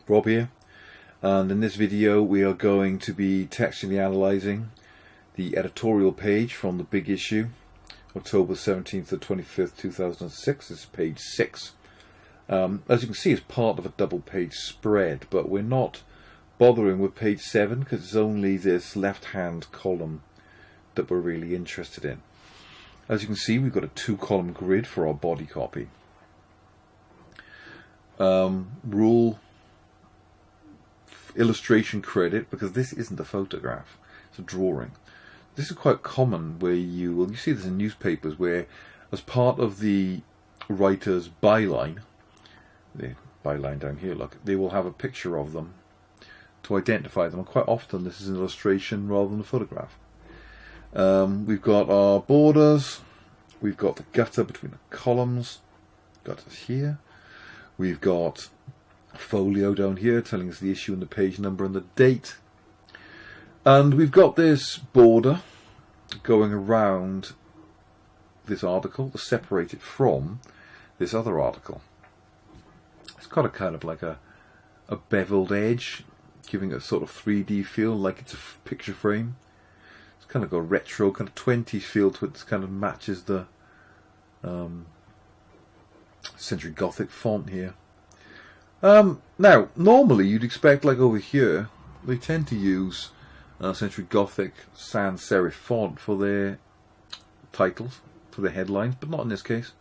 Rob here, and in this video we are going to be textually analysing the editorial page from the big issue, October 17th to 25th 2006. This is page 6. As you can see, it's part of a double page spread, but we're not bothering with page 7 because it's only this left hand column that we're really interested in. As you can see, we've got a 2-column grid for our body copy. Rule illustration credit, because this isn't a photograph, it's a drawing. This is quite common where you see this in newspapers where, as part of the writer's byline, the byline down here, look, they will have a picture of them to identify them, and quite often this is an illustration rather than a photograph. We've got our borders, we've got the gutter between the columns, gutters here, we've got a folio down here telling us the issue and the page number and the date, and we've got this border going around this article to separate it from this other article. It's got a kind of like a beveled edge, giving it a sort of 3D feel, like it's a picture frame. It's kind of got a retro, kind of 20s feel to it. It kind of matches the Century Gothic font here. Now, normally you'd expect, like over here, they tend to use Century Gothic sans serif font for their titles, for their headlines, but not in this case.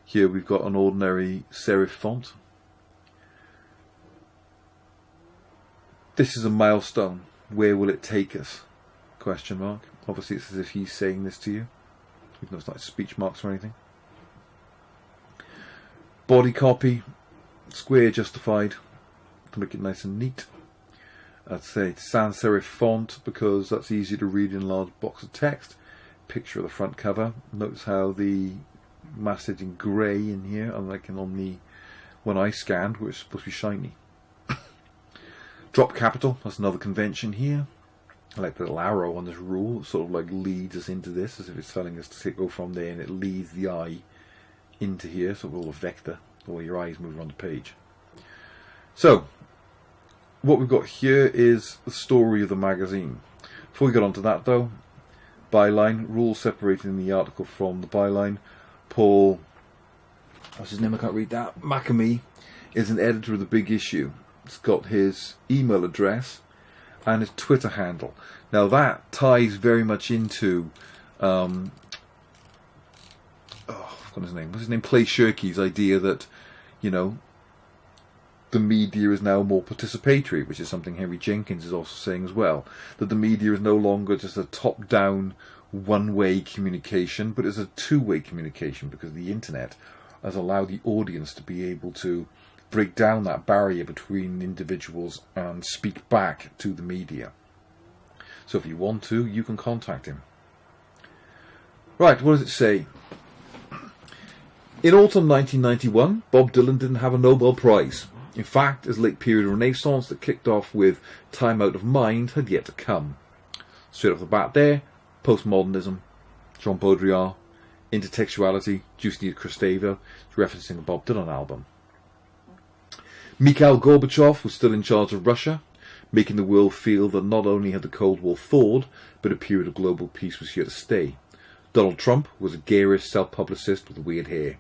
Here we've got an ordinary serif font. This is a milestone. Where will it take us? Question mark. Obviously it's as if he's saying this to you, even though it's not speech marks or anything. Body copy, square justified to make it nice and neat. I'd say sans serif font because that's easier to read in a large box of text. Picture of the front cover. Notice how the message in grey in here, unlike on the one I scanned, where it's supposed to be shiny. Drop capital, that's another convention here. I like the little arrow on this rule, it sort of like leads us into this, as if it's telling us to go from there, and it leads the eye into here, sort of a little vector, or your eyes move around the page. So, what we've got here is the story of the magazine. Before we get on to that though, byline, rule separating the article from the byline. Paul, what's his name, I can't read that, McAmey, is an editor of the big issue. It's got his email address and his Twitter handle. Now that ties very much into I've forgotten his name. What's his name? Clay Shirky's idea that, you know, the media is now more participatory, which is something Henry Jenkins is also saying as well. That the media is no longer just a top-down, one-way communication, but is a two-way communication, because the internet has allowed the audience to be able to break down that barrier between individuals and speak back to the media. So if you want to, you can contact him. Right, what does it say? In autumn 1991, Bob Dylan didn't have a Nobel Prize. In fact, his late period renaissance that kicked off with Time Out of Mind had yet to come. Straight off the bat there, postmodernism, Jean Baudrillard, intertextuality, Juice Need Kristeva, referencing a Bob Dylan album. Mikhail Gorbachev was still in charge of Russia, making the world feel that not only had the Cold War thawed, but a period of global peace was here to stay. Donald Trump was a garish self-publicist with weird hair.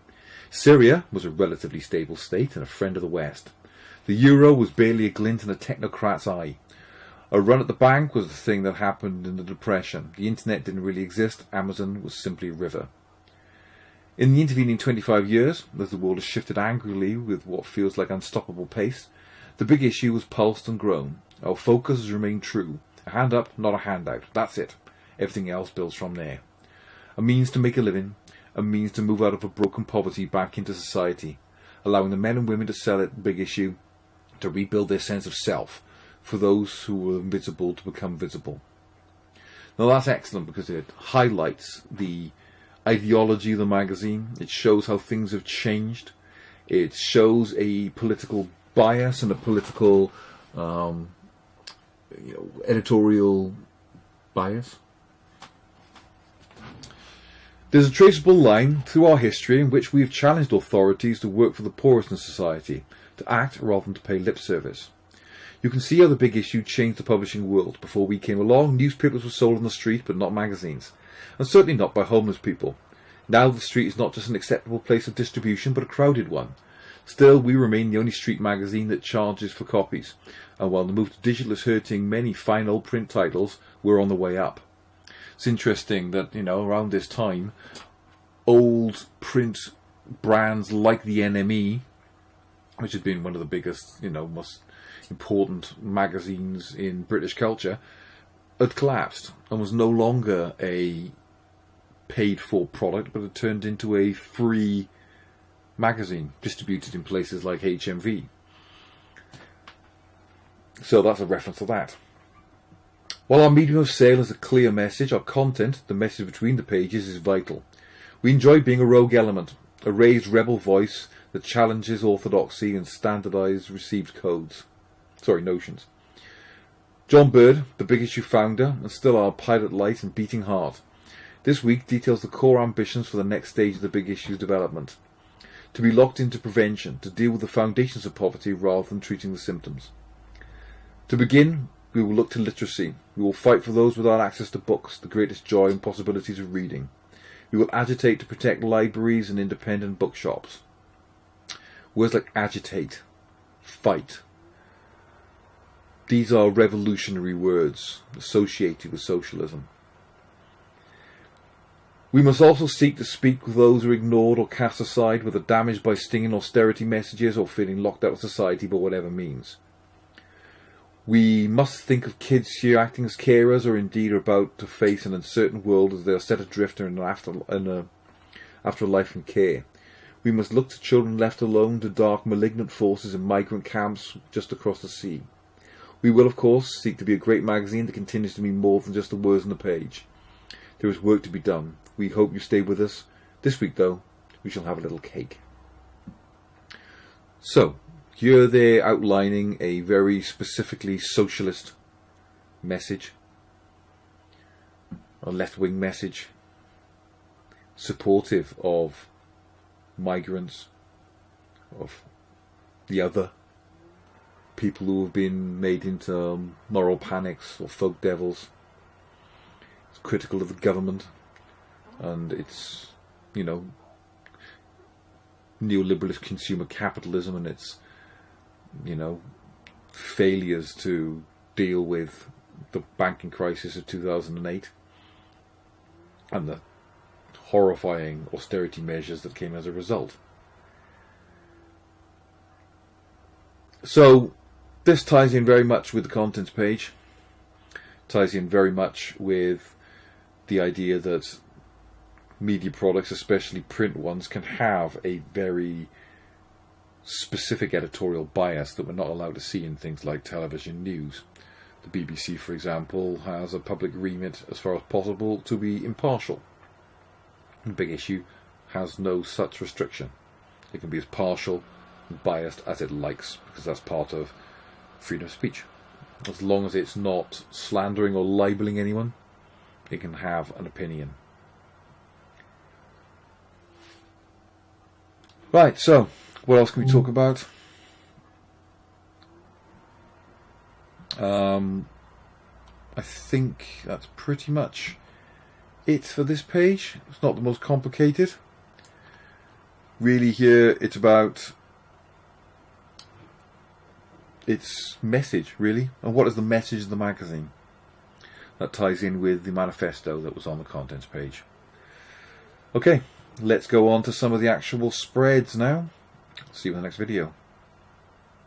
Syria was a relatively stable state and a friend of the West. The euro was barely a glint in a technocrat's eye. A run at the bank was the thing that happened in the Depression. The internet didn't really exist. Amazon was simply a river. In the intervening 25 years, as the world has shifted angrily with what feels like unstoppable pace, the big issue has pulsed and grown. Our focus has remained true. A hand up, not a handout. That's it. Everything else builds from there. A means to make a living, a means to move out of a broken poverty back into society, allowing the men and women to sell it big issue, to rebuild their sense of self, for those who were invisible to become visible. Now that's excellent because it highlights the ideology of the magazine. It shows how things have changed. It shows a political bias and a political editorial bias. There's a traceable line through our history in which we have challenged authorities to work for the poorest in society, to act rather than to pay lip service. You can see how the big issue changed the publishing world. Before we came along, newspapers were sold on the street, but not magazines, and certainly not by homeless people. Now the street is not just an acceptable place of distribution, but a crowded one. Still, we remain the only street magazine that charges for copies, and while the move to digital is hurting many fine old print titles, we're on the way up. It's interesting that, around this time, old print brands like the NME, which had been one of the biggest, most important magazines in British culture, had collapsed and was no longer a paid-for product, but had turned into a free magazine distributed in places like HMV. So that's a reference to that. While our medium of sale has a clear message, our content, the message between the pages, is vital. We enjoy being a rogue element, a raised rebel voice that challenges orthodoxy and standardised received notions. John Bird, the Big Issue founder, and still our pilot light and beating heart, this week details the core ambitions for the next stage of the Big Issue's development. To be locked into prevention, to deal with the foundations of poverty rather than treating the symptoms. To begin, we will look to literacy. We will fight for those without access to books, the greatest joy and possibilities of reading. We will agitate to protect libraries and independent bookshops. Words like agitate, fight. These are revolutionary words associated with socialism. We must also seek to speak with those who are ignored or cast aside, whether damaged by stinging austerity messages or feeling locked out of society by whatever means. We must think of kids here acting as carers or indeed are about to face an uncertain world as they are set adrift in after life in care. We must look to children left alone to dark malignant forces in migrant camps just across the sea. We will, of course, seek to be a great magazine that continues to mean more than just the words on the page. There is work to be done. We hope you stay with us. This week, though, we shall have a little cake. So, here they're outlining a very specifically socialist message, a left-wing message, supportive of migrants, of the other, people who have been made into moral panics or folk devils. It's critical of the government and its, neoliberalist consumer capitalism and its, failures to deal with the banking crisis of 2008 and the horrifying austerity measures that came as a result. So this ties in very much with the contents page, ties in very much with the idea that media products, especially print ones, can have a very specific editorial bias that we're not allowed to see in things like television news. The BBC, for example, has a public remit as far as possible to be impartial. The Big Issue has no such restriction. It can be as partial and biased as it likes, because that's part of freedom of speech. As long as it's not slandering or libelling anyone, it can have an opinion. Right, so what else can we talk about? I think that's pretty much it for this page. It's not the most complicated. Really here it's about its message, really. And what is the message of the magazine? That ties in with the manifesto that was on the contents page. Okay, let's go on to some of the actual spreads now. See you in the next video.